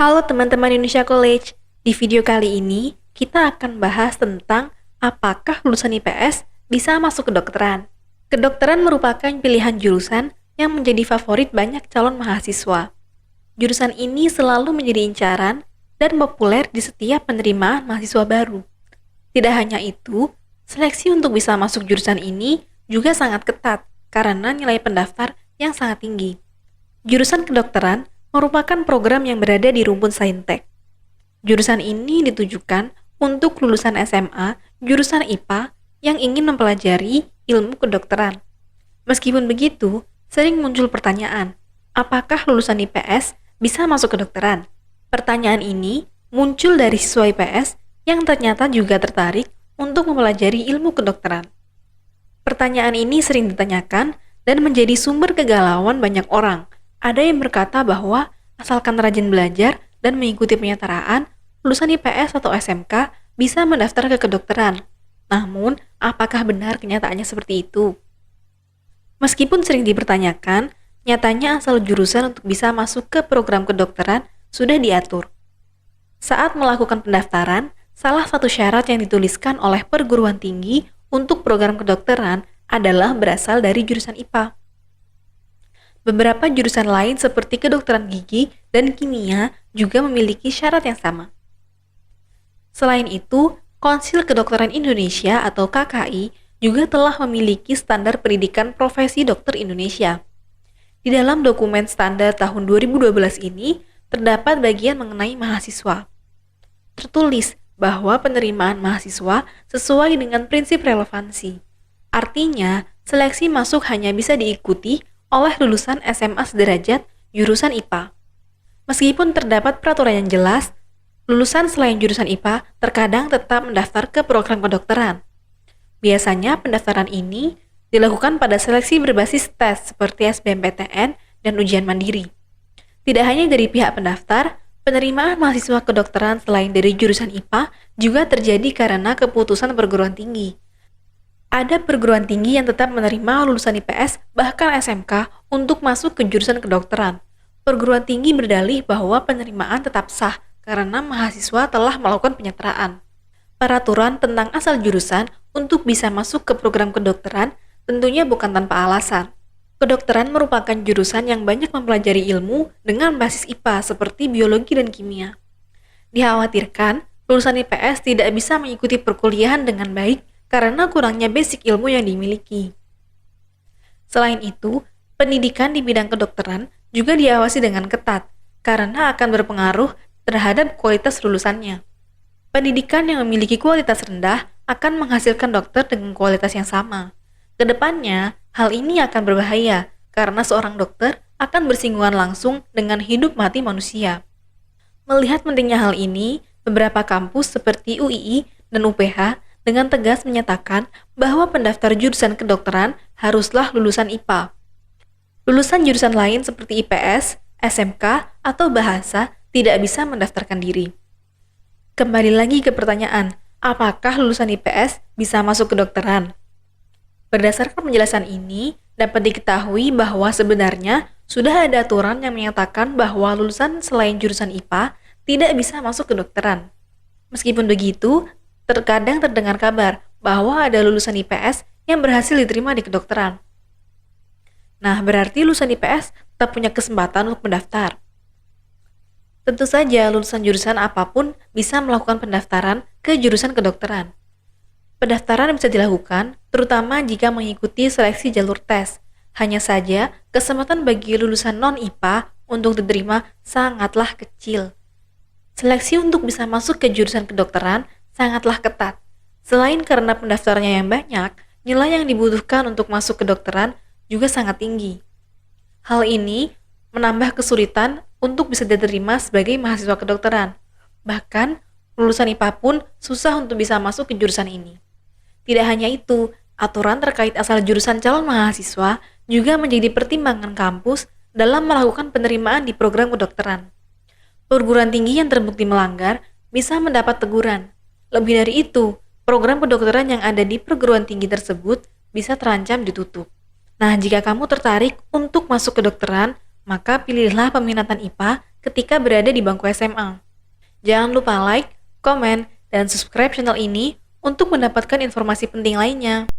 Halo teman-teman Indonesia College, di video kali ini kita akan bahas tentang apakah lulusan IPS bisa masuk kedokteran. Kedokteran merupakan pilihan jurusan yang menjadi favorit banyak calon mahasiswa. Jurusan ini selalu menjadi incaran dan populer di setiap penerimaan mahasiswa baru. Tidak hanya itu, seleksi untuk bisa masuk jurusan ini juga sangat ketat karena nilai pendaftar yang sangat tinggi. Jurusan kedokteran merupakan program yang berada di rumpun saintek. Jurusan ini ditujukan untuk lulusan SMA, jurusan IPA yang ingin mempelajari ilmu kedokteran. Meskipun begitu, sering muncul pertanyaan, apakah lulusan IPS bisa masuk kedokteran? Pertanyaan ini muncul dari siswa IPS yang ternyata juga tertarik untuk mempelajari ilmu kedokteran. Pertanyaan ini sering ditanyakan dan menjadi sumber kegalauan banyak orang. Ada yang berkata bahwa asalkan rajin belajar dan mengikuti penyetaraan, lulusan IPS atau SMK bisa mendaftar ke kedokteran. Namun, apakah benar kenyataannya seperti itu? Meskipun sering dipertanyakan, nyatanya asal jurusan untuk bisa masuk ke program kedokteran sudah diatur. Saat melakukan pendaftaran, salah satu syarat yang dituliskan oleh perguruan tinggi untuk program kedokteran adalah berasal dari jurusan IPA. Beberapa jurusan lain seperti kedokteran gigi dan kimia juga memiliki syarat yang sama. Selain itu, Konsil Kedokteran Indonesia atau KKI juga telah memiliki standar pendidikan profesi dokter Indonesia. Di dalam dokumen standar tahun 2012 ini, terdapat bagian mengenai mahasiswa. Tertulis bahwa penerimaan mahasiswa sesuai dengan prinsip relevansi. Artinya, seleksi masuk hanya bisa diikuti oleh lulusan SMA sederajat jurusan IPA. Meskipun terdapat peraturan yang jelas, lulusan selain jurusan IPA terkadang tetap mendaftar ke program kedokteran. Biasanya pendaftaran ini dilakukan pada seleksi berbasis tes seperti SBMPTN dan ujian mandiri. Tidak hanya dari pihak pendaftar, penerimaan mahasiswa kedokteran selain dari jurusan IPA juga terjadi karena keputusan perguruan tinggi. Ada perguruan tinggi yang tetap menerima lulusan IPS bahkan SMK untuk masuk ke jurusan kedokteran. Perguruan tinggi berdalih bahwa penerimaan tetap sah karena mahasiswa telah melakukan penyetaraan. Peraturan tentang asal jurusan untuk bisa masuk ke program kedokteran tentunya bukan tanpa alasan. Kedokteran merupakan jurusan yang banyak mempelajari ilmu dengan basis IPA seperti biologi dan kimia. Dikhawatirkan, lulusan IPS tidak bisa mengikuti perkuliahan dengan baik karena kurangnya basic ilmu yang dimiliki. Selain itu, pendidikan di bidang kedokteran juga diawasi dengan ketat karena akan berpengaruh terhadap kualitas lulusannya. Pendidikan yang memiliki kualitas rendah akan menghasilkan dokter dengan kualitas yang sama. Kedepannya, hal ini akan berbahaya karena seorang dokter akan bersinggungan langsung dengan hidup mati manusia. Melihat pentingnya hal ini, beberapa kampus seperti UII dan UPH dengan tegas menyatakan bahwa pendaftar jurusan kedokteran haruslah lulusan IPA. Lulusan jurusan lain seperti IPS, SMK, atau bahasa tidak bisa mendaftarkan diri. Kembali lagi ke pertanyaan, apakah lulusan IPS bisa masuk kedokteran? Berdasarkan penjelasan ini, dapat diketahui bahwa sebenarnya sudah ada aturan yang menyatakan bahwa lulusan selain jurusan IPA tidak bisa masuk kedokteran. Meskipun begitu, terkadang terdengar kabar bahwa ada lulusan IPS yang berhasil diterima di kedokteran. Nah, berarti lulusan IPS tetap punya kesempatan untuk mendaftar. Tentu saja lulusan jurusan apapun bisa melakukan pendaftaran ke jurusan kedokteran. Pendaftaran bisa dilakukan terutama jika mengikuti seleksi jalur tes. Hanya saja, kesempatan bagi lulusan non-IPA untuk diterima sangatlah kecil. Seleksi untuk bisa masuk ke jurusan kedokteran sangatlah ketat. Selain karena pendaftarnya yang banyak, nilai yang dibutuhkan untuk masuk kedokteran juga sangat tinggi. Hal ini menambah kesulitan untuk bisa diterima sebagai mahasiswa kedokteran. Bahkan, lulusan IPA pun susah untuk bisa masuk ke jurusan ini. Tidak hanya itu, aturan terkait asal jurusan calon mahasiswa juga menjadi pertimbangan kampus dalam melakukan penerimaan di program kedokteran. Perguruan tinggi yang terbukti melanggar bisa mendapat teguran. Lebih dari itu, program kedokteran yang ada di perguruan tinggi tersebut bisa terancam ditutup. Nah, jika kamu tertarik untuk masuk kedokteran, maka pilihlah peminatan IPA ketika berada di bangku SMA. Jangan lupa like, komen, dan subscribe channel ini untuk mendapatkan informasi penting lainnya.